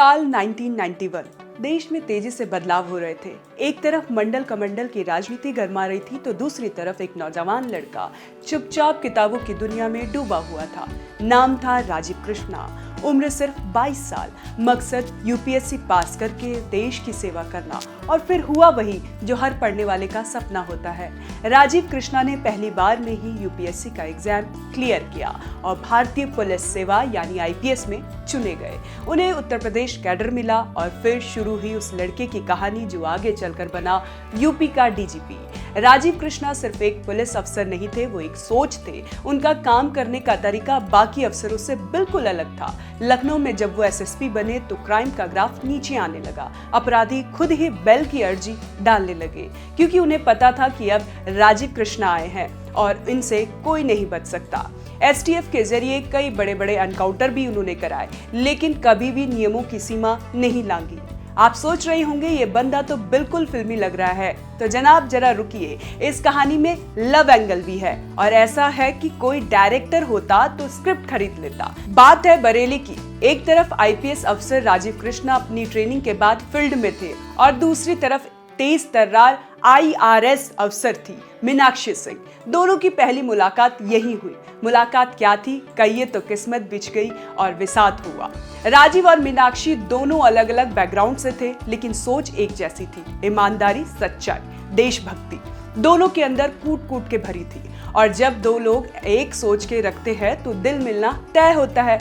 साल 1991 देश में तेजी से बदलाव हो रहे थे। एक तरफ मंडल कमंडल की राजनीति गरमा रही थी तो दूसरी तरफ एक नौजवान लड़का चुपचाप किताबों की दुनिया में डूबा हुआ था। नाम था राजीव कृष्णा। उम्र सिर्फ 22 साल। मकसद यूपीएससी पास करके देश की सेवा करना। और फिर हुआ वही जो हर पढ़ने वाले का सपना होता है। राजीव कृष्णा ने पहली बार में ही यूपीएससी का एग्जाम क्लियर किया और भारतीय पुलिस सेवा यानी आईपीएस में चुने गए। उन्हें उत्तर प्रदेश कैडर मिला और फिर शुरू हुई उस लड़के की कहानी जो आगे चलकर बना यूपी का डीजीपी। राजीव कृष्णा सिर्फ एक पुलिस अफसर नहीं थे, वो एक सोच थे। उनका काम करने का तरीका बाकी अफसरों से बिल्कुल अलग था। लखनऊ में जब वो एसएसपी बने तो क्राइम का ग्राफ नीचे आने लगा। अपराधी खुद ही बेल की अर्जी डालने लगे क्योंकि उन्हें पता था कि अब राजीव कृष्णा आए हैं और इनसे कोई नहीं बच सकता। एसटीएफ के जरिए कई बड़े बड़े एनकाउंटर भी उन्होंने कराए, लेकिन कभी भी नियमों की सीमा नहीं लांघी। आप सोच रहे होंगे ये बंदा तो बिल्कुल फिल्मी लग रहा है, तो जनाब जरा रुकिए, इस कहानी में लव एंगल भी है और ऐसा है कि कोई डायरेक्टर होता तो स्क्रिप्ट खरीद लेता। बात है बरेली की। एक तरफ आईपीएस अफसर राजीव कृष्णा अपनी ट्रेनिंग के बाद फील्ड में थे और दूसरी तरफ तेज तर्रार आईआरएस अफसर थी मीनाक्षी सिंह। दोनों की पहली मुलाकात यही हुई। मुलाकात क्या थी, कहिए तो किस्मत बिछ गई और विसात हुआ। राजीव और मीनाक्षी दोनों अलग अलग बैकग्राउंड से थे, लेकिन सोच एक जैसी थी। ईमानदारी, सच्चाई, देशभक्ति दोनों के अंदर कूट कूट के भरी थी। और जब दो लोग एक सोच के रखते हैं तो दिल मिलना तय होता है।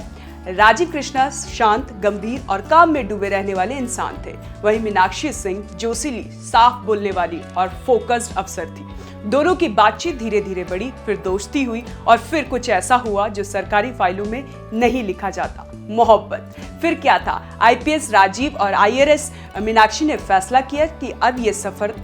राजीव कृष्णा शांत, गंभीर और काम में डूबे रहने वाले इंसान थे। वहीं मीनाक्षी सिंह जोशीली, साफ बोलने वाली और फोकस्ड अफसर थी। दोनों की बातचीत धीरे धीरे बढ़ी, फिर दोस्ती हुई और फिर कुछ ऐसा हुआ जो सरकारी फाइलों में नहीं लिखा जाता, मोहब्बत। फिर क्या था, आईपीएस राजीव और आईआरएस मीनाक्षी ने फैसला किया कि अब ये सफर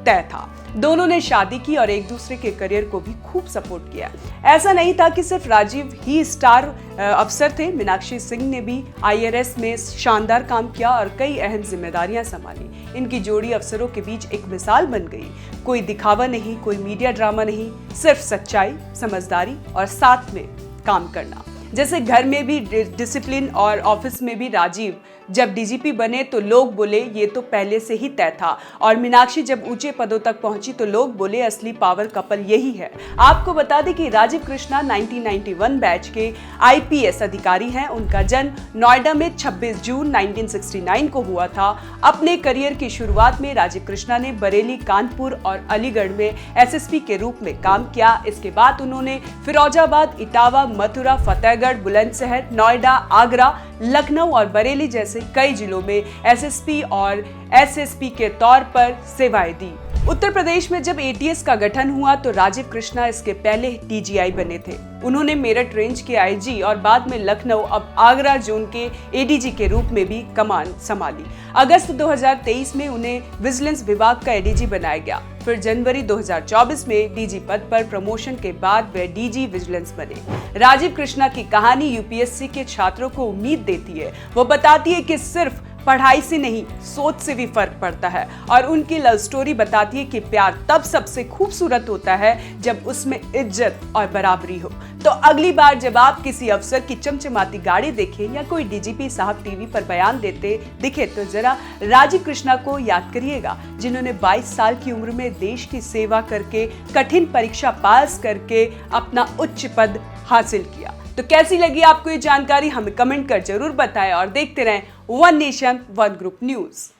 तय था। दोनों ने शादी की और एक दूसरे के करियर को भी खूब सपोर्ट किया। ऐसा नहीं था कि सिर्फ राजीव ही स्टार अफसर थे, मीनाक्षी सिंह ने भी आईआरएस में शानदार काम किया और कई अहम जिम्मेदारियां संभाली। इनकी जोड़ी अफसरों के बीच एक मिसाल बन गई। कोई दिखावा नहीं, कोई मीडिया ड्रामा नहीं, सिर्फ सच्चाई, समझदारी और साथ में काम करना। जैसे घर में भी डिसिप्लिन और ऑफिस में भी राजीव जब डीजीपी बने तो लोग बोले ये तो पहले से ही तय था, और मीनाक्षी जब ऊंचे पदों तक पहुंची तो लोग बोले असली पावर कपल यही है। आपको बता दें कि राजीव कृष्णा 1991 बैच के आईपीएस अधिकारी हैं। उनका जन्म नोएडा में 26 जून 1969 को हुआ था। अपने करियर की शुरुआत में राजीव कृष्णा ने बरेली, कानपुर और अलीगढ़ में एसएसपी के रूप में काम किया। इसके बाद उन्होंने फिरोजाबाद, इटावा, मथुरा, फतेहगढ़, बुलंदशहर, नोएडा, आगरा, लखनऊ और बरेली जैसे कई जिलों में एसएसपी और एसएसपी के तौर पर सेवाएं दी। उत्तर प्रदेश में जब एटीएस का गठन हुआ तो राजीव कृष्णा इसके पहले डीजीआई बने थे। उन्होंने मेरठ रेंज के आईजी और बाद में लखनऊ, अब आगरा जोन के एडीजी के रूप में भी कमान संभाली। अगस्त 2023 में उन्हें विजिलेंस विभाग का एडीजी बनाया गया। फिर जनवरी 2024 में डीजी पद पर प्रमोशन के बाद वे डीजी विजिलेंस बने। राजीव कृष्णा की कहानी यूपीएससी के छात्रों को उम्मीद देती है। वो बताती है कि सिर्फ पढ़ाई से नहीं, सोच से भी फर्क पड़ता है। और उनकी लव स्टोरी बताती है कि प्यार तब सबसे खूबसूरत होता है जब उसमें इज्जत और बराबरी हो। तो अगली बार जब आप किसी अफसर की चमचमाती गाड़ी देखें या कोई डीजीपी साहब टीवी पर बयान देते दिखे तो जरा राजीव कृष्णा को याद करिएगा, जिन्होंने 22 साल की उम्र में देश की सेवा करके, कठिन परीक्षा पास करके अपना उच्च पद हासिल किया। तो कैसी लगी आपको ये जानकारी, हमें कमेंट कर जरूर बताएं और देखते रहें one nation one group news.